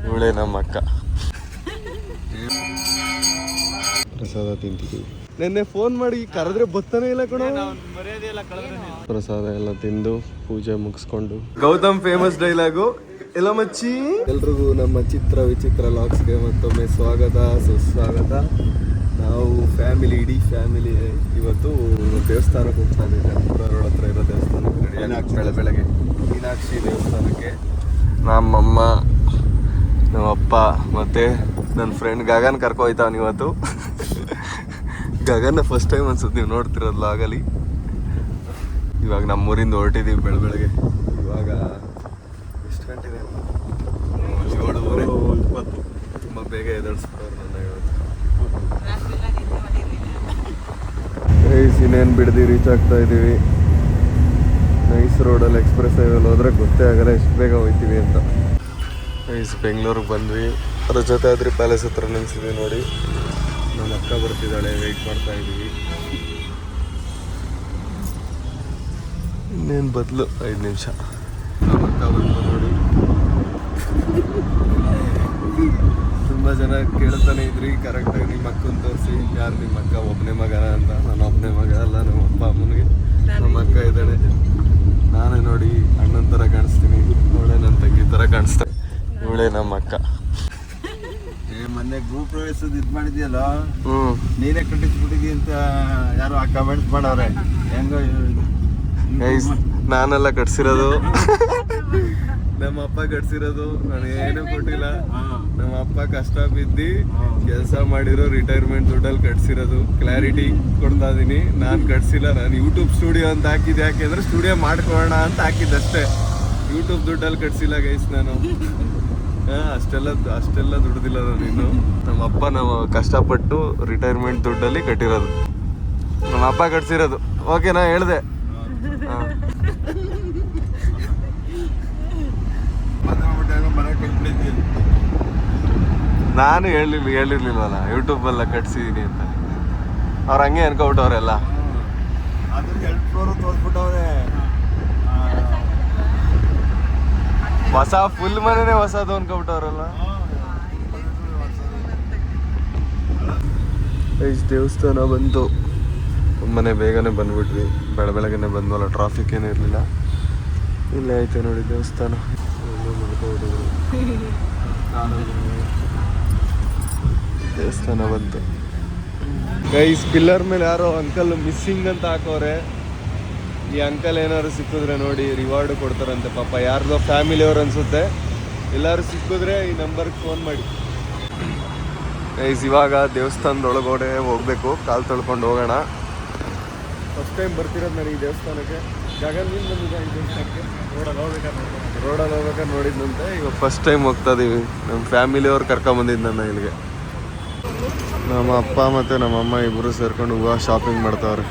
ಇವಳೇ ನಮ್ಮ ಅಕ್ಕ. ಪ್ರಸಾದ ತಿಂತಿದ್ದೀವಿ. ನೆನ್ನೆ ಫೋನ್ ಮಾಡಿ ಕರೆದ್ರೆ ಬರ್ತಾನೆ ಇಲ್ಲ ಕಣೋ. ಪ್ರಸಾದ ಎಲ್ಲ ತಿಂದು ಪೂಜೆ ಮುಗಿಸ್ಕೊಂಡು ಗೌತಮ್ ಫೇಮಸ್ ಡೈಲಾಗು ಎಲ್ಲ ಮಚ್ಚಿ. ಎಲ್ರಿಗೂ ನಮ್ಮ ಚಿತ್ರ ವಿಚಿತ್ರ ಲಾಗ್ಸ್ಗೆ ಮತ್ತೊಮ್ಮೆ ಸ್ವಾಗತ ಸುಸ್ವಾಗತ. ನಾವು ಫ್ಯಾಮಿಲಿ, ಇಡೀ ಫ್ಯಾಮಿಲಿ ಇವತ್ತು ದೇವಸ್ಥಾನಕ್ಕೆ ಹೋಗ್ತಾ ಇದ್ದೀವಿ. ಅನುಪುರ ರೋಡ್ ಹತ್ರ ಇರೋ ದೇವಸ್ಥಾನಕ್ಕೆ ಬೆಳಗ್ಗೆ ಮೀನಾಕ್ಷಿ ದೇವಸ್ಥಾನಕ್ಕೆ. ನಮ್ಮಮ್ಮ, ನಮ್ಮಪ್ಪ ಮತ್ತು ನನ್ನ ಫ್ರೆಂಡ್ ಗಗನ್ ಕರ್ಕೊಯ್ತಾವನು ಇವತ್ತು. ಗಗನ್ನ ಫಸ್ಟ್ ಟೈಮ್ ಅನ್ಸುತ್ತೆ ನೀವು ನೋಡ್ತಿರೋದು ಆಗಲಿ. ಇವಾಗ ನಮ್ಮೂರಿಂದ ಹೊರಟಿದ್ದೀವಿ ಬೆಳಗ್ಗೆ. ಇವಾಗ ಎಷ್ಟು ಗಂಟೆ ಇದೆ? 7:20. ತುಂಬ ಬೇಗ ಎದುರಿಸ್ಬಿಟ್ಟವ್ರು ನನ್ನ ಇವತ್ತು. ಇನ್ನೇನು ಬಿಡ್ದು ರೀಚ್ ಆಗ್ತಾ ಇದ್ದೀವಿ. ನೈಸ್ ರೋಡಲ್ಲಿ ಎಕ್ಸ್ಪ್ರೆಸ್ ಹೈವೇಲಿ ಹೋದ್ರೆ ಗೊತ್ತೇ ಆಗಲ್ಲ ಎಷ್ಟು ಬೇಗ ಹೋಗ್ತೀವಿ ಅಂತ. ಬೆಂಗಳೂರಿಗೆ ಬಂದ್ವಿ. ಅದ್ರ ಜೊತೆ ಆದ್ರಿ ಪ್ಯಾಲೇಸ್ ಹತ್ರ ನಿಲ್ಸಿದ್ವಿ ನೋಡಿ. ನಮ್ಮ ಅಕ್ಕ ಬರ್ತಿದ್ದಾಳೆ, ವೆಯ್ಟ್ ಮಾಡ್ತಾ ಇದ್ದೀವಿ. ಇನ್ನೇನು ಬದಲು 5 ನಿಮಿಷ. ನಮ್ಮ ಅಕ್ಕ ಬಂದು ನೋಡಿ. ತುಂಬ ಜನ ಕೇಳ್ತಾನೆ ಇದ್ರಿ ಕರೆಕ್ಟಾಗಿ ನಿಮ್ಮ ಅಕ್ಕನ ತೋರಿಸಿ, ಯಾರು ನಿಮ್ಮ ಅಕ್ಕ ಒಬ್ಬನೇ ಮಗನ ಅಂತ. ನಾನು ಒಬ್ಬನೇ ಮಗ ಅಲ್ಲ, ನಮ್ಮ ಅಪ್ಪ ಅಮ್ಮನಿಗೆ ನಮ್ಮ ಅಕ್ಕ ಇದ್ದಾಳೆ. ನಾನೇ ನೋಡಿ ಅಣ್ಣನ ಥರ ಕಾಣಿಸ್ತೀನಿ, ಅವಳೇ ನನ್ನ ತಂಗಿ ಥರ ಕಾಣಿಸ್ತಾಳೆ. ಇವಳೇ ನಮ್ಮ ಅಕ್ಕ. ಮೊನ್ನೆ ಗೃಹ ಪ್ರವೇಶದ ಇದು ಮಾಡಿದ್ಯಲ್ಲ, ನೀನೇ ಕಟ್ಟಿಸ್ಬಿಟ್ಟಿದ್ದಿ ಅಂತ ಯಾರು ಕಮೆಂಟ್ಸ್ ಮಾಡವ್ರೆ. ಹೆಂಗೋ ನಾನೆಲ್ಲ ಕಟ್ಸಿರೋದು, ನಮ್ಮ ಅಪ್ಪ ಕಟ್ಸಿರೋದು. ನಾನು ಏನೂ ಕೊಟ್ಟಿಲ್ಲ. ನಮ್ಮ ಅಪ್ಪ ಕಷ್ಟ ಬಿದ್ದು ಕೆಲಸ ಮಾಡಿರೋ ರಿಟೈರ್ಮೆಂಟ್ ದುಡ್ಡಲ್ಲಿ ಕಟ್ಸಿರೋದು. ಕ್ಲಾರಿಟಿ ಕೊಡ್ತಾ ಇದೀನಿ, ನಾನು ಕಟ್ಸಿಲ್ಲ. ನಾನು ಯೂಟ್ಯೂಬ್ ಸ್ಟುಡಿಯೋ ಅಂತ ಹಾಕಿದ್ದು. ಯಾಕೆಂದ್ರೆ ಸ್ಟುಡಿಯೋ ಮಾಡ್ಕೊಳ್ಳೋಣ ಅಂತ ಹಾಕಿದ್ದಷ್ಟೇ. ಯೂಟ್ಯೂಬ್ ದುಡ್ಡಲ್ಲಿ ಕಟ್ಸಿಲ್ಲ ಗೈಸ್ ನಾನು. ಅಷ್ಟೆಲ್ಲ ದುಡ್ದಿಲ್ಲ ನಾನು ಇನ್ನು. ನಮ್ಮ ಅಪ್ಪ ನಾವು ಕಷ್ಟಪಟ್ಟು ರಿಟೈರ್ಮೆಂಟ್ ದುಡ್ಡಲ್ಲಿ ಕಟ್ಟಿರೋದು. ನಮ್ಮ ಅಪ್ಪ ಕಟ್ಸಿರೋದು. ಓಕೆನಾ ಹೇಳ್ದೆ? ನಾನು ಹೇಳಿರ್ಲಿಲ್ವಲ್ಲ ಯೂಟ್ಯೂಬೆಲ್ಲ ಕಟ್ಸಿದೀನಿ ಅಂತ. ಅವ್ರು ಹಂಗೆ ಅನ್ಕೊಬಿಟ್ಟವ್ರೆಲ್ಲ. ಹೊಸ ಫುಲ್ ಮನೆನೇ ಹೊಸದು ಅನ್ಕೊಬಿಟ್ಟವ್ರಲ್ಲ. ದೇವಸ್ಥಾನ ಬಂತು. ಮನೆ ಬೇಗನೆ ಬಂದ್ಬಿಟ್ವಿ. ಬೆಳಗ್ಗೆನೆ ಬಂದ್ವಲ್ಲ, ಟ್ರಾಫಿಕ್ ಏನೂ ಇರಲಿಲ್ಲ. ಇಲ್ಲೇ ಐತೆ ನೋಡಿ ದೇವಸ್ಥಾನ. ದೇವಸ್ಥಾನ ಬಂತು ಗೈಸ್. ಪಿಲ್ಲರ್ ಮೇಲೆ ಯಾರೋ ಅಂಕಲ್ ಮಿಸ್ಸಿಂಗ್ ಅಂತ ಹಾಕೋರೆ. ಈ ಅಂಕಲ್ ಏನಾದ್ರು ಸಿಕ್ಕಿದ್ರೆ ನೋಡಿ ರಿವಾರ್ಡ್ ಕೊಡ್ತಾರಂತೆ. ಪಾಪ ಯಾರ್ದೋ ಫ್ಯಾಮಿಲಿಯವ್ರು ಅನ್ಸುತ್ತೆ. ಎಲ್ಲರೂ ಸಿಕ್ಕಿದ್ರೆ ಈ ನಂಬರ್ಗೆ ಫೋನ್ ಮಾಡಿ ಗೈಸ್. ಇವಾಗ ದೇವಸ್ಥಾನದೊಳಗಡೆ ಹೋಗ್ಬೇಕು, ಕಾಲು ತೊಳ್ಕೊಂಡು ಹೋಗೋಣ. ಫಸ್ಟ್ ಟೈಮ್ ಬರ್ತಿರೋದು ನಾನು ಈ ದೇವಸ್ಥಾನಕ್ಕೆ. ಗಗನ್ನಿಂದ ಬಂದಿದ್ದೆ ಈ ದೇವಸ್ಥಾನಕ್ಕೆ. ರೋಡಲ್ಲಿ ಹೋಗ್ಬೇಕಾದ್ರೆ ನೋಡಿದ್ನಂತೆ. ಇವಾಗ ಫಸ್ಟ್ ಟೈಮ್ ಹೋಗ್ತಾ ಇದೀವಿ. ನಮ್ಮ ಫ್ಯಾಮಿಲಿಯವ್ರು ಕರ್ಕೊಂಬಂದಿದ್ದು ನನ್ನ ಇಲ್ಲಿಗೆ. ನಮ್ಮ ಅಪ್ಪ ಮತ್ತು ನಮ್ಮಮ್ಮ ಇಬ್ಬರು ಸೇರ್ಕೊಂಡು ಹೂವು ಶಾಪಿಂಗ್ ಮಾಡ್ತಾವ್ರೆ.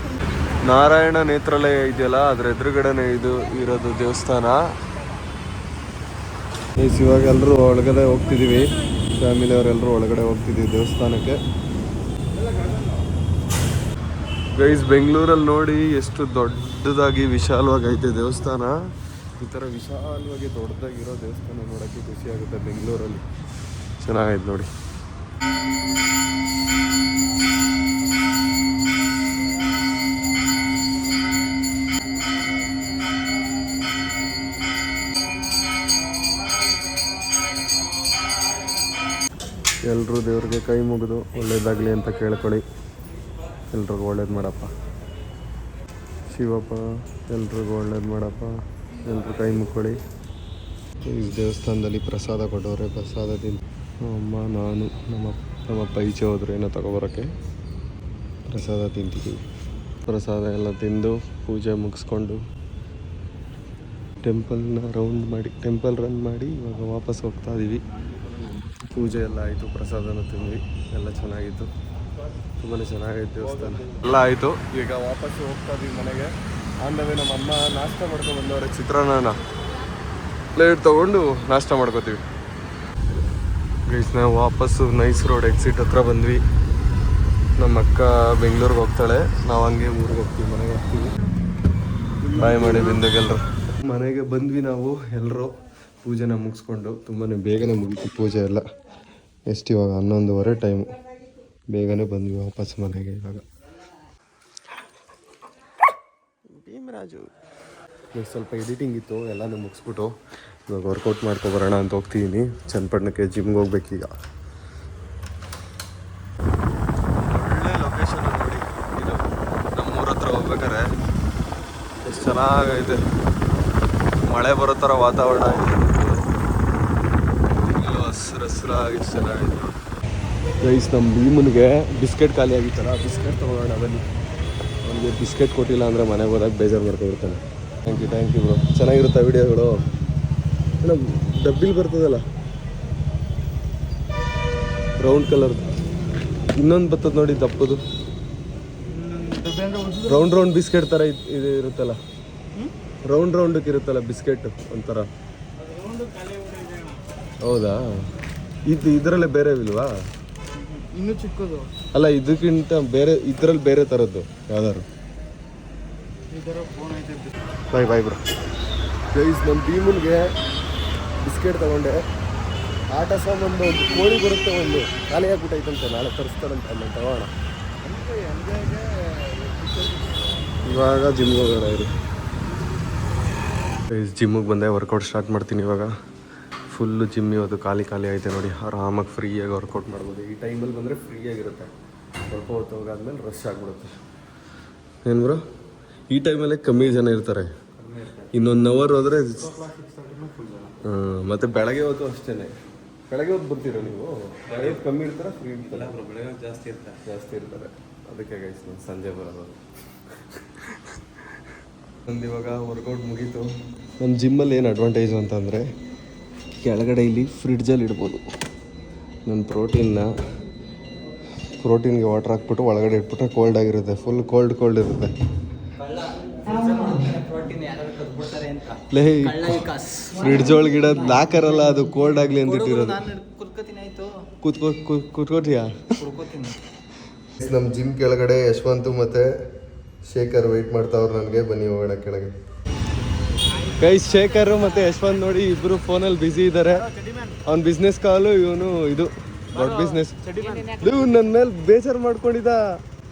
ನಾರಾಯಣ ನೇತ್ರಾಲಯ ಇದೆಯಲ್ಲ, ಅದ್ರ ಎದುರುಗಡೆನೆ ಇದು ಇರೋದು ದೇವಸ್ಥಾನ. ಇವಾಗ ಎಲ್ಲರೂ ಒಳಗಡೆ ಹೋಗ್ತಿದ್ದೀವಿ. ಫ್ಯಾಮಿಲಿಯವರೆಲ್ಲರೂ ಒಳಗಡೆ ಹೋಗ್ತಿದ್ದೀವಿ ದೇವಸ್ಥಾನಕ್ಕೆ. ಗೈಸ್, ಬೆಂಗಳೂರಲ್ಲಿ ನೋಡಿ ಎಷ್ಟು ದೊಡ್ಡದಾಗಿ ವಿಶಾಲವಾಗಿ ಐತೆ ದೇವಸ್ಥಾನ. ಈ ಥರ ವಿಶಾಲವಾಗಿ ದೊಡ್ಡದಾಗಿರೋ ದೇವಸ್ಥಾನ ನೋಡೋಕ್ಕೆ ಖುಷಿ ಆಗುತ್ತೆ ಬೆಂಗಳೂರಲ್ಲಿ. ಚೆನ್ನಾಗೈತೆ ನೋಡಿ. ಎಲ್ಲರೂ ದೇವ್ರಿಗೆ ಕೈ ಮುಗಿದು ಒಳ್ಳೇದಾಗಲಿ ಅಂತ ಕೇಳ್ಕೊಳ್ಳಿ. ಎಲ್ರಿಗೂ ಒಳ್ಳೇದು ಮಾಡಪ್ಪ ಶಿವಪ್ಪ, ಎಲ್ರಿಗೂ ಒಳ್ಳೇದು ಮಾಡಪ್ಪ. ಎಲ್ಲರೂ ಕೈ ಮುಕ್ಕೊಳ್ಳಿ. ಈ ದೇವಸ್ಥಾನದಲ್ಲಿ ಪ್ರಸಾದ ಕೊಟ್ಟವ್ರೆ. ಪ್ರಸಾದ ತಿಂದು ಅಮ್ಮ, ನಾನು, ನಮ್ಮಪ್ಪ ಈಚೆ ಹೋದ್ರು ಏನೋ ತಗೊಬರೋಕ್ಕೆ. ಪ್ರಸಾದ ತಿಂತಿದ್ದೀವಿ. ಪ್ರಸಾದ ಎಲ್ಲ ತಿಂದು ಪೂಜೆ ಮುಗಿಸ್ಕೊಂಡು ಟೆಂಪಲ್ ರನ್ ಮಾಡಿ ಇವಾಗ ವಾಪಸ್ ಹೋಗ್ತಾ ಇದ್ದೀವಿ. ಪೂಜೆ ಎಲ್ಲ ಆಯಿತು, ಪ್ರಸಾದನ ತಿಂದ್ವಿ, ಎಲ್ಲ ಚೆನ್ನಾಗಿತ್ತು. ತುಂಬಾ ಚೆನ್ನಾಗೈತೆ ದೇವಸ್ಥಾನ. ಎಲ್ಲ ಆಯಿತು. ಈಗ ವಾಪಸ್ ಹೋಗ್ತಾ ಇದ್ದೀವಿ ಮನೆಗೆ. ಆಮೇಲೆ ನಮ್ಮಮ್ಮ ನಾಷ್ಟ ಮಾಡ್ಕೊಂಡು ಬಂದವ್ರೆ. ಚಿತ್ರಾನ್ನ ಪ್ಲೇಟ್ ತೊಗೊಂಡು ನಾಷ್ಟ ಮಾಡ್ಕೋತೀವಿ ಗೈಸ್. ನಾವು ವಾಪಸ್ಸು ನೈಸ್ ರೋಡ್ ಎಕ್ಸಿಟ್ ಹತ್ರ ಬಂದ್ವಿ. ನಮ್ಮ ಅಕ್ಕ ಬೆಂಗಳೂರಿಗೆ ಹೋಗ್ತಾಳೆ, ನಾವು ಹಂಗೆ ಊರಿಗೆ ಹೋಗ್ತೀವಿ, ಮನೆಗೆ ಹೋಗ್ತೀವಿ. ಬಾಯ್ ಮಾಡಿ ಬಿಂದಾಗೆಲ್ಲರೂ ಮನೆಗೆ ಬಂದ್ವಿ ನಾವು ಎಲ್ಲರೂ. ಪೂಜೆನ ಮುಗಿಸ್ಕೊಂಡು ತುಂಬಾ ಬೇಗನೆ ಮುಗೀತು ಪೂಜೆ ಎಲ್ಲ. ಎಷ್ಟು ಇವಾಗ 11:30 ಟೈಮು. ಬೇಗನೆ ಬಂದ್ವಿ ವಾಪಸ್ ಮನೆಗೆ. ಇವಾಗ ಭೀಮರಾಜು ಸ್ವಲ್ಪ ಎಡಿಟಿಂಗ್ ಇತ್ತು, ಎಲ್ಲನೂ ಮುಗಿಸ್ಬಿಟ್ಟು ಇವಾಗ ವರ್ಕೌಟ್ ಮಾಡ್ಕೊಬರೋಣ ಅಂತ ಹೋಗ್ತಿದ್ದೀನಿ. ಚನ್ನಪಟ್ಟಣಕ್ಕೆ ಜಿಮ್ಗೆ ಹೋಗ್ಬೇಕೀಗ. ಒಳ್ಳೆ ಲೊಕೇಶನ್ ನೋಡಿ ಇದು, ನಮ್ಮೂರ ಹತ್ರ ಹೋಗ್ಬೇಕಾರೆ ಎಷ್ಟು ಚೆನ್ನಾಗೈತೆ. ಮಳೆ ಬರೋ ಥರ ವಾತಾವರಣ ಇದೆ. ಇಲ್ಲೂ ಹಸ್ರಾಗಿ ಎಷ್ಟು ಚೆನ್ನಾಗಿದೆ. ಗೈಸ್ ನಮ್ಮ ಭೀಮನಿಗೆ ಬಿಸ್ಕೆಟ್ ಖಾಲಿ ಆಗಿತ್ತಲ್ಲ, ಬಿಸ್ಕೆಟ್ ತೊಗೊಳ್ಳೋಣ ಬನ್ನಿ. ಅವನಿಗೆ ಬಿಸ್ಕೆಟ್ ಕೊಟ್ಟಿಲ್ಲ ಅಂದರೆ ಮನೆಗೆ ಹೋದಾಗ ಬೇಜಾರು ಮಾಡ್ಕೊಂಡಿರ್ತಾನೆ. Thank you bro. ಚೆನ್ನಾಗಿರುತ್ತೆ ವಿಡಿಯೋಗಳು. ಡಬ್ಬಿಲ್ ಬರ್ತದಲ್ಲ ರೌಂಡ್ ಕಲರ್. ಇನ್ನೊಂದು ಬರ್ತದೆ ನೋಡಿ ದಪ್ಪದು, ರೌಂಡ್ ಬಿಸ್ಕೆಟ್ ಥರ ಇದು ಇರುತ್ತಲ್ಲ, ರೌಂಡ್ಗೆ ಇರುತ್ತಲ್ಲ ಬಿಸ್ಕೆಟ್ ಒಂಥರ. ಹೌದಾ? ಇದರಲ್ಲೇ ಬೇರೆ ಇಲ್ವಾ? ಇನ್ನೂ ಚಿಕ್ಕದು ಅಲ್ಲ, ಇದಕ್ಕಿಂತ ಬೇರೆ ಇದರಲ್ಲಿ ಬೇರೆ ಥರದ್ದು ಯಾವ್ದಾರು. Bye bro. ಗೈಸ್ ನಮ್ಮ ಭೀಮನ್ಗೆ ಬಿಸ್ಕೆಟ್ ತಗೊಂಡೆ. ಆಟ ಸಾಮಾನು ಒಂದು ಕೋಳಿ ಬರುತ್ತೆ, ಒಂದು ಖಾಲಿ ಆಗ್ಬಿಟ್ಟೈತಂತೆ, ನಾಳೆ ತರಿಸ್ತಾರಂತೆ. ಅಲ್ಲಿ ತಗೋಣ. ಇವಾಗ ಜಿಮ್ಗೆ ಹೋಗೋಣ ಇರು. ಗೈಸ್ ಜಿಮ್ಮಿಗೆ ಬಂದೆ, ವರ್ಕೌಟ್ ಸ್ಟಾರ್ಟ್ ಮಾಡ್ತೀನಿ ಇವಾಗ. ಫುಲ್ಲು ಜಿಮ್ ಇವತ್ತು ಖಾಲಿ ಐತೆ ನೋಡಿ. ಆರಾಮಾಗಿ ಫ್ರೀಯಾಗಿ ವರ್ಕೌಟ್ ಮಾಡ್ಬೋದು. ಈ ಟೈಮಲ್ಲಿ ಬಂದರೆ ಫ್ರೀಯಾಗಿರುತ್ತೆ. ಸ್ವಲ್ಪ ಹೊತ್ತು ಹೋಗಾದ್ಮೇಲೆ ರಶ್ ಆಗಿಬಿಡುತ್ತೆ. ಏನು ಬ್ರೋ? ಈ ಟೈಮಲ್ಲೇ ಕಮ್ಮಿ ಜನ ಇರ್ತಾರೆ. ಇನ್ನೊಂದು ಅವರ್ ಹೋದರೆ ಮತ್ತು ಬೆಳಗ್ಗೆ ಹೊತ್ತು ಅಷ್ಟೇ. ಬೆಳಗ್ಗೆ ಹೊತ್ತು ಬರ್ತೀರಾ ನೀವು? ಬೆಳಗ್ಗೆ ಕಮ್ಮಿ ಇರ್ತಾರೆ, ಫ್ರೀ ಇರ್ತಾರೆ? ಬೆಳಗ್ಗೆ ಜಾಸ್ತಿ ಇರ್ತಾರೆ. ಅದಕ್ಕೆ ಗೈಸ್ ನಾನು ಸಂಜೆ ಬರೋದು. ನಂದು ಇವಾಗ ವರ್ಕೌಟ್ ಮುಗೀತು. ನಮ್ಮ ಜಿಮ್ಮಲ್ಲಿ ಏನು ಅಡ್ವಾಂಟೇಜು ಅಂತಂದರೆ ಕೆಳಗಡೆ ಇಲ್ಲಿ ಫ್ರಿಡ್ಜಲ್ಲಿ ಇಡ್ಬೋದು. ನನ್ನ ಪ್ರೋಟೀನ್ಗೆ ವಾಟ್ರ್ ಹಾಕ್ಬಿಟ್ಟು ಒಳಗಡೆ ಇಟ್ಬಿಟ್ರೆ ಕೋಲ್ಡ್ ಆಗಿರುತ್ತೆ. ಫುಲ್ ಕೋಲ್ಡ್ ಇರುತ್ತೆ. ಫ್ರಿಡ್ಜ್ ಒಳಗೆ ಇಡೋದು ಲಾಕರಲ್ಲ, ಅದು ಕೋಲ್ಡ್ ಆಗಲಿ ಅಂತ ಇಟ್ಟಿರೋದು. ಕೂತ್ಕೋತೀಯಾ? ನಮ್ಮ ಜಿಮ್ ಕೆಳಗಡೆ ಯಶವಂತು ಮತ್ತು ಶೇಖರ್ ವೆಯ್ಟ್ ಮಾಡ್ತಾವ್ರು ನನಗೆ. ಬನ್ನಿ ಹೋಗೋಣ ಕೆಳಗೆ. ಗೈಸ್ ಶೇಖರ್ ಮತ್ತು ಯಶವಂತ್ ನೋಡಿ ಇಬ್ಬರು ಫೋನಲ್ಲಿ ಬ್ಯುಸಿ ಇದ್ದಾರೆ. ಅವ್ನ ಬಿಸ್ನೆಸ್ ಕಾಲು, ಇವನು ಇದು ದೊಡ್ಡ ಬಿಸ್ನೆಸ್. ಇವ್ ನನ್ನ ಮೇಲೆ ಬೇಜಾರು ಮಾಡ್ಕೊಂಡಿದ್ದ.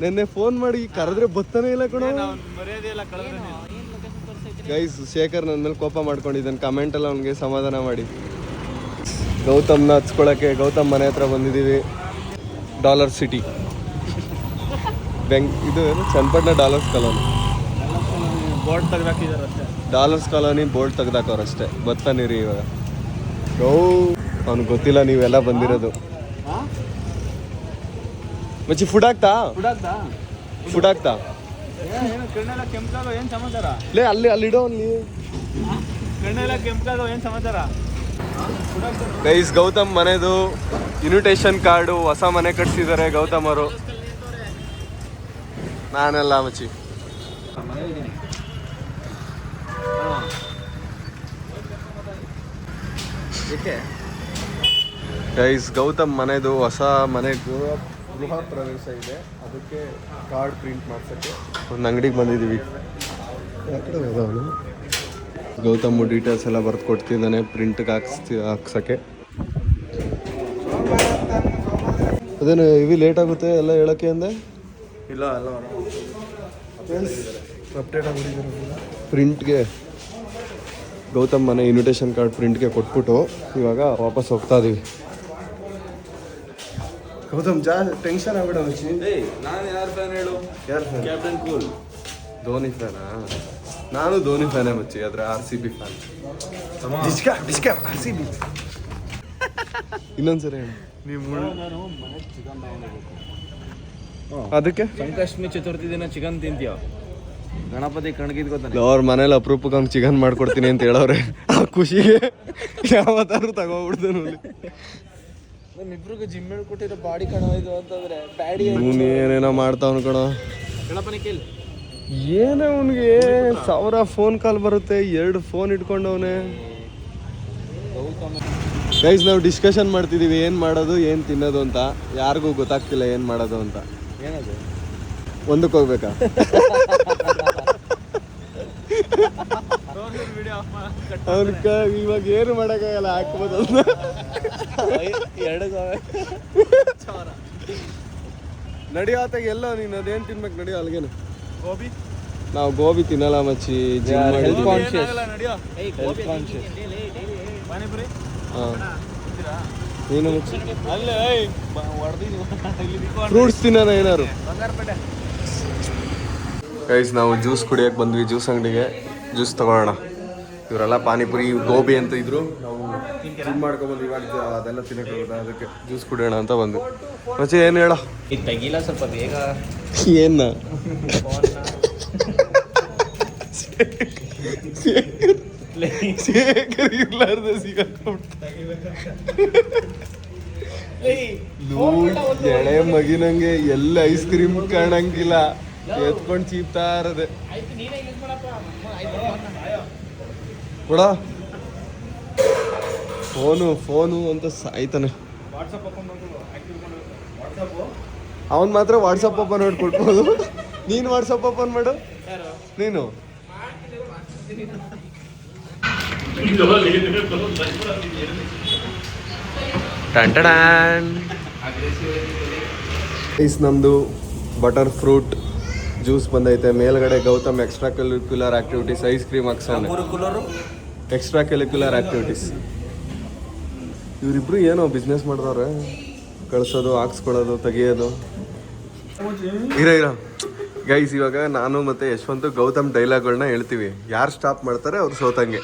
ನೆನ್ನೆ ಫೋನ್ ಮಾಡಿ ಕರೆದ್ರೆ ಬತ್ತಾನೆ ಇಲ್ಲ ಕಣೋ. ಗೈಸ್ ಶೇಖರ್ ನನ್ನ ಮೇಲೆ ಕೋಪ ಮಾಡ್ಕೊಂಡಿದ್ದಾನೆ. ಕಮೆಂಟಲ್ಲಿ ಅವ್ನಿಗೆ ಸಮಾಧಾನ ಮಾಡಿ. ಗೌತಮ್ನ ಹಚ್ಕೊಳಕ್ಕೆ ಗೌತಮ್ ಮನೆ ಹತ್ರ ಬಂದಿದ್ದೀವಿ. ಡಾಲರ್ ಸಿಟಿ ಇದು ಏನು ಚನ್ನಪಟ್ಟಣ ಡಾಲರ್ಸ್ ಕಾಲೋನಿ. ಬೋರ್ಡ್ ತೆಗ್ದಾಕಿದ್ದಾರೆ ಅಷ್ಟೇ. ಡಾಲರ್ಸ್ ಕಾಲೋನಿ ಬೋರ್ಡ್ ತೆಗ್ದಾಕೋರಷ್ಟೇ. ಬರ್ತಾನಿರಿ ಇವಾಗ. ಅವ್ನಿಗೆ ಗೊತ್ತಿಲ್ಲ ನೀವೆಲ್ಲ ಬಂದಿರೋದು. ಮಚ್ಚಿ ಫುಡ್ ಹಾಕ್ತಾ ಕಣ್ಣೆಲ್ಲ ಕೆಂಪಾಗೋ ಏನು ಸಮಾಚಾರ? ಲೇ ಅಲ್ಲಿ ಇಡೋ ಅಲ್ಲಿ. ಕಣ್ಣೆಲ್ಲ ಕೆಂಪಾಗೋ ಏನು ಸಮಾಚಾರ? ಗೈಸ್ ಗೌತಮ್ ಮನೆದು ಇನ್ವಿಟೇಷನ್ ಕಾರ್ಡು ಹೊಸ ಮನೆ ಕಟ್ಸಿದ್ದಾರೆ ಗೌತಮ್ ಅವರು. ನಾನೆಲ್ಲ ಮಚ್ಚಿ ಗೈಸ್ ಗೌತಮ್ ಮನೆದು ಹೊಸ ಮನೆ ಗೃಹ ಪ್ರವೇಶ ಇದೆ. ಅದಕ್ಕೆ ಕಾರ್ಡ್ ಪ್ರಿಂಟ್ ಮಾಡ್ಸೋಕ್ಕೆ ಒಂದು ಅಂಗಡಿಗೆ ಬಂದಿದ್ದೀವಿ. ಗೌತಮ್ ಡೀಟೇಲ್ಸ್ ಎಲ್ಲ ಬರ್ದು ಕೊಡ್ತಿದ್ದಾನೆ ಪ್ರಿಂಟ್ಗೆ ಹಾಕ್ಸೋಕ್ಕೆ. ಅದೇನು ಇವಿ ಲೇಟ್ ಆಗುತ್ತೆ ಎಲ್ಲ ಹೇಳೋಕ್ಕೆ ಅಂದೆ. ಇಲ್ಲ ಅಪ್ಡೇಟ್ ಆಗಿಬಿಟ್ಟಿದ್ದಾರೆ ಪ್ರಿಂಟ್ಗೆ. ಗೌತಮ್ ಮನೆ ಇನ್ವಿಟೇಷನ್ ಕಾರ್ಡ್ ಪ್ರಿಂಟ್ಗೆ ಕೊಟ್ಬಿಟ್ಟು ಇವಾಗ ವಾಪಸ್ ಹೋಗ್ತಾ ಇದೀವಿ. ಗೌತಮ್ ಟೆನ್ಷನ್ ಆಗ್ಬಿಡ. ನಾನು ಯಾರು ಫ್ಯಾನ್ ಹೇಳು? ಯಾರು ಫ್ಯಾನ್? Captain cool. ಧೋನಿ ಫ್ಯಾನಾ? ನಾನು ಧೋನಿ ಫ್ಯಾನೇ ಮಚ್ಚಿ, ಆದರೆ RCB ಫ್ಯಾನ್. RCB. ಇನ್ನೊಂದ್ಸರಿ ಹೇಳಿ. ಅದಕ್ಕೆ ಸಂಕಷ್ಟಮಿ ಚತುರ್ಥಿ ದಿನ ಚಿಕನ್ ತಿಂತೀಯ? ಗಣಪತಿ ಕಣ್ಗಿದ್ಕೋತಾನೆ. ಅವ್ರ ಮನೇಲಿ ಅಪರೂಪಕ್ಕೆ ಅವ್ನು ಚಿಕನ್ ಮಾಡ್ಕೊಡ್ತೀನಿ ಅಂತ ಹೇಳವ್ರೆ. ಆ ಖುಷಿಗೆ ಯಾವತ್ತಾರು ತಗೋಬಿಡ್ದು ನೋಡಿ. ನಮ್ಮಿಬ್ರಿಗೂ ಜಿಮ್ ಹೇಳ್ಕೊಟ್ಟಿರೋ ಬಾಡಿ ಕಣ ಇದು ಅಂತಂದ್ರೆ ಬ್ಯಾಡಿ. ಏನೇನೋ ಮಾಡ್ತಾವ್ನು ಕಣೋ. ಗಣಪನ ಕೇಳಿ ಏನೇ ಅವನಿಗೆ 1000 ಫೋನ್ ಕಾಲ್ ಬರುತ್ತೆ. 2 ಫೋನ್ ಇಟ್ಕೊಂಡವನೇ. ಗೈಸ್ ನಾವು ಡಿಸ್ಕಷನ್ ಮಾಡ್ತಿದ್ದೀವಿ ಏನು ಮಾಡೋದು ಏನು ತಿನ್ನೋದು ಅಂತ. ಯಾರಿಗೂ ಗೊತ್ತಾಗ್ತಿಲ್ಲ ಏನು ಮಾಡೋದು ಅಂತ. ಏನದು? ಒಂದಕ್ಕೆ ಹೋಗ್ಬೇಕಾ? ಅವನ್ಕ ಇವಾಗ ಏನು ಮಾಡಕ್ಕಾಗಲ್ಲ, ಹಾಕ್ಬೋದು ಅದನ್ನ. ನಡಿಯೋ ಆತಾಗ ಎಲ್ಲೋ ನೀನು ಅದೇನು ತಿನ್ಬೇಕು, ನಡಿಯೋ ಅಲ್ಗೇನು. ಗೋಬಿ ನಾವು ಗೋಬಿ ತಿನ್ನಲ್ಲ ಮಚ್ಚಿ, ಜಿಮ್ ಮಾಡಿದ್ವಿ. ಪಾನಿಪುರಿ ಹಾಂ ನೀನು ಮಚ್ಚಿ ಫ್ರೂಟ್ಸ್ ತಿನ್ನೋಣ ಏನಾರು. ಗೈಸ್ ನಾವು ಜ್ಯೂಸ್ ಕುಡಿಯೋಕೆ ಬಂದ್ವಿ ಜ್ಯೂಸ್ ಅಂಗಡಿಗೆ, ಜ್ಯೂಸ್ ತಗೊಳ್ಳೋಣ. ಇವರೆಲ್ಲ ಪಾನಿಪುರಿ ಗೋಬಿ ಅಂತ ಇದ್ರು, ನಾವು ಜಿಮ್ ಮಾಡ್ಕೊಬಂದು ಇವಾಗ ಅದೆಲ್ಲ ತಿನ್ನೋಕ್ಕಾಗುತ್ತೆ, ಅದಕ್ಕೆ ಜ್ಯೂಸ್ ಕುಡಿಯೋಣ ಅಂತ ಬಂದ್ವಿ. ಮಚ್ಚಿ ಏನು ಹೇಳ, ತೆಗಿಲ್ಲ ಸ್ವಲ್ಪ ಬೇಗ. ಏನ ಇರ್ಲಾರ್ದೆ ಎಳೆ ಮಗಿನಂಗೆ ಎಲ್ಲ ಐಸ್ ಕ್ರೀಮ್ ಕಾಣಂಗಿಲ್ಲ, ಎತ್ಕೊಂಡು ಚೀಪ್ತಾ ಇರದೆ ಕೊಡ. ಫೋನು ಅಂತ ಸಾಯ್ತಾನೆ ಅವನ್. ಮಾತ್ರ ವಾಟ್ಸಪ್ ಓಪನ್ ಮಾಡಿ ಕೊಡ್ಬೋದು. ನೀನು ವಾಟ್ಸಪ್ ಓಪನ್ ಮಾಡು. ನೀನು ನಮ್ದು ಬಟರ್ ಫ್ರೂಟ್ ಜ್ಯೂಸ್ ಬಂದೈತೆ. ಮೇಲ್ಗಡೆ Gautam extra curricular activities ice cream ಹಾಕ್ಸೋನೆ. Extra curricular activities. ಇವರಿಬ್ರು ಏನೋ ಬಿಸ್ನೆಸ್ ಮಾಡಿದವ್ರೆ, ಕಳ್ಸೋದು, ಹಾಕ್ಸ್ಕೊಳ್ಳೋದು, ತೆಗಿಯೋದು. ಇರ ಗೈಸ್, ಇವಾಗ ನಾನು ಮತ್ತೆ ಯಶವಂತ್ ಗೌತಮ್ ಡೈಲಾಗ್ಗಳನ್ನ ಹೇಳ್ತೀವಿ, ಯಾರು ಸ್ಟಾಪ್ ಮಾಡ್ತಾರೆ ಅವ್ರು ಸೋತಂಗೆ.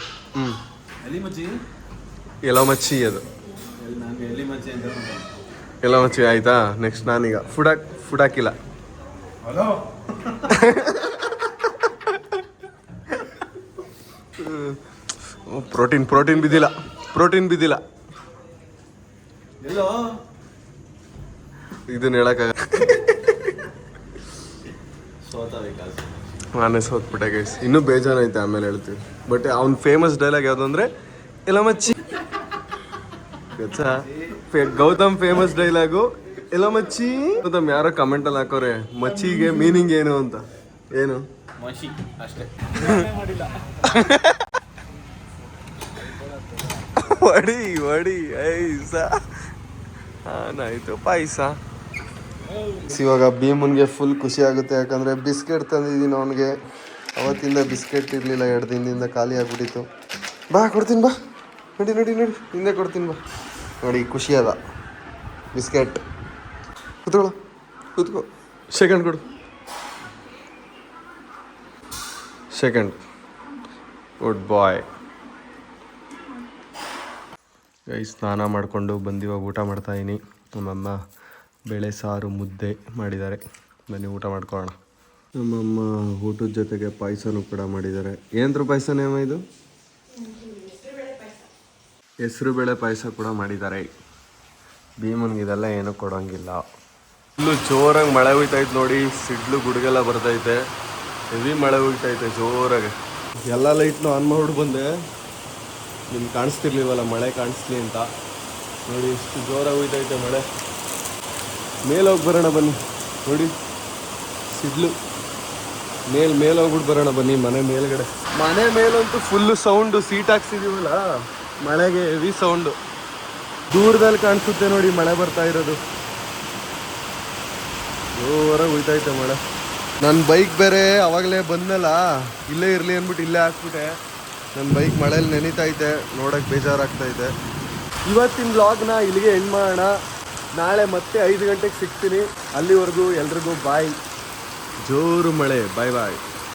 ಎಲ್ಲೋ ಮಚ್ಚಿ ಅದು ಎಲ್ಲೋ ಮಚ್ಚಿ ಆಯ್ತಾ. ನೆಕ್ಸ್ಟ್ ನಾನೀಗ ಫುಡ್ ಹಾಕಿಲ್ಲ. ಪ್ರೋಟೀನ್ ಬಿದ್ದಿಲ್ಲ ಇದನ್ನ ಹೇಳಕ್ಕಾಗ. ನಾನೇ ಸೋತ್ಬಿಟ್ಟೆ ಗೈಸ್, ಇನ್ನೂ ಬೇಜಾರೈತೆ, ಆಮೇಲೆ ಹೇಳ್ತೀವಿ. ಬಟ್ ಅವ್ನ ಫೇಮಸ್ ಡೈಲಾಗ್ ಯಾವುದು ಅಂದರೆ ಎಲ್ಲ ಮಚ್ಚಿ. ಗೌತಮ್ ಫೇಮಸ್ ಡೈಲಾಗು ಎಲ್ಲ ಮಚ್ಚಿ. ಗೌತಮ್ ಯಾರೋ ಕಮೆಂಟಲ್ಲಿ ಹಾಕೋರೆ ಮಚ್ಚಿಗೆ ಮೀನಿಂಗ್ ಏನು ಅಂತ. ಏನು ಮಶಿ ಅಷ್ಟೇ. ಹೊಡಿ ಐಸ ಆಯ್ತು ಪಾಯಸ. ಇವಾಗ ಭೀಮನ್ಗೆ ಫುಲ್ ಖುಷಿ ಆಗುತ್ತೆ, ಯಾಕಂದರೆ ಬಿಸ್ಕೆಟ್ ತಂದಿದ್ದೀನಿ ಅವನಿಗೆ. ಅವತ್ತಿಂದ ಬಿಸ್ಕೆಟ್ ಇರಲಿಲ್ಲ, 2 ದಿನದಿಂದ ಖಾಲಿ ಆಗ್ಬಿಟ್ಟಿತ್ತು. ಬಾ ಕೊಡ್ತೀನಿ, ಬಾ ನಡಿ ಹಿಂದೆ ಕೊಡ್ತೀನಿ, ಬಾ. ನೋಡಿ ಖುಷಿ ಅದ ಬಿಸ್ಕೆಟ್. ಕೂತ್ಕೋ. ಸೆಕೆಂಡ್ ಕೊಡು. ಸೆಕೆಂಡ್. ಗುಡ್ ಬಾಯ್. ಸ್ನಾನ ಮಾಡಿಕೊಂಡು ಬಂದಿವಾಗ ಊಟ ಮಾಡ್ತಾಯಿದ್ದೀನಿ. ನಮ್ಮಮ್ಮ ಬೇಳೆ ಸಾರು ಮುದ್ದೆ ಮಾಡಿದ್ದಾರೆ, ಬನ್ನಿ ಊಟ ಮಾಡ್ಕೊಳ್ಳೋಣ. ನಮ್ಮಮ್ಮ ಊಟದ ಜೊತೆಗೆ ಪಾಯಸನೂ ಕೂಡ ಮಾಡಿದ್ದಾರೆ. ಏನಂದ್ರು ಪಾಯಸನೇ ಅಮ್ಮ ಇದು? ಹೆಸರು ಬೇಳೆ ಪಾಯಸ ಕೂಡ ಮಾಡಿದ್ದಾರೆ. ಭೀಮನ್ಗೆ ಇದೆಲ್ಲ ಏನೂ ಕೊಡೋಂಗಿಲ್ಲ. ಫುಲ್ಲು ಜೋರಾಗಿ ಮಳೆ ಹುಯ್ತೈತೆ ನೋಡಿ, ಸಿಡ್ಲು ಗುಡುಗೆಲ್ಲ ಬರ್ತೈತೆ, ಹೆವಿ ಮಳೆ ಹುಯ್ತೈತೆ ಜೋರಾಗಿ. ಎಲ್ಲ ಲೈಟ್ನು ಆನ್ ಮಾಡ್ಬಿಟ್ಟು ಬಂದೆ, ನಿಮ್ಗೆ ಕಾಣಿಸ್ತಿರ್ಲಿವಲ್ಲ ಮಳೆ ಕಾಣಿಸ್ಲಿ ಅಂತ. ನೋಡಿ ಎಷ್ಟು ಜೋರಾಗಿ ಹುಯ್ತೈತೆ ಮಳೆ. ಮೇಲೆ ಹೋಗಿ ಬರೋಣ ಬನ್ನಿ. ನೋಡಿ ಸಿಡ್ಲು, ಮೇಲೆ ಹೋಗ್ಬಿಟ್ಟು ಬರೋಣ ಬನ್ನಿ. ಮನೆ ಮೇಲ್ಗಡೆ, ಮನೆ ಮೇಲಂತೂ ಫುಲ್ಲು ಸೌಂಡು. ಸೀಟ್ ಹಾಕ್ಸಿದೀವಲ್ಲ, ಮಳೆಗೆ ಹೆವಿ ಸೌಂಡು. ದೂರದಲ್ಲಿ ಕಾಣಿಸುತ್ತೆ ನೋಡಿ ಮಳೆ ಬರ್ತಾ ಇರೋದು. ಜೋರಾಗಿ ಹುಯ್ತೈತೆ ಮಳೆ. ನನ್ನ ಬೈಕ್ ಬೇರೆ ಅವಾಗಲೇ ಬಂದಲ್ಲ, ಇಲ್ಲೇ ಇರಲಿ ಅಂದ್ಬಿಟ್ಟು ಇಲ್ಲೇ ಹಾಕ್ಬಿಟ್ಟೆ. ನನ್ನ ಬೈಕ್ ಮಳೇಲಿ ನೆನೀತೈತೆ, ನೋಡೋಕ್ಕೆ ಬೇಜಾರಾಗ್ತೈತೆ. ಇವತ್ತಿನ ವ್ಲಾಗ್ನ ಇಲ್ಲಿಗೆ ಎಂಡ್ ಮಾಡೋಣ. ನಾಳೆ ಮತ್ತೆ 5 ಗಂಟೆಗೆ ಸಿಗ್ತೀನಿ. ಅಲ್ಲಿವರೆಗೂ ಎಲ್ರಿಗೂ ಬಾಯ್. ಜೋರು ಮಳೆ. ಬಾಯ್.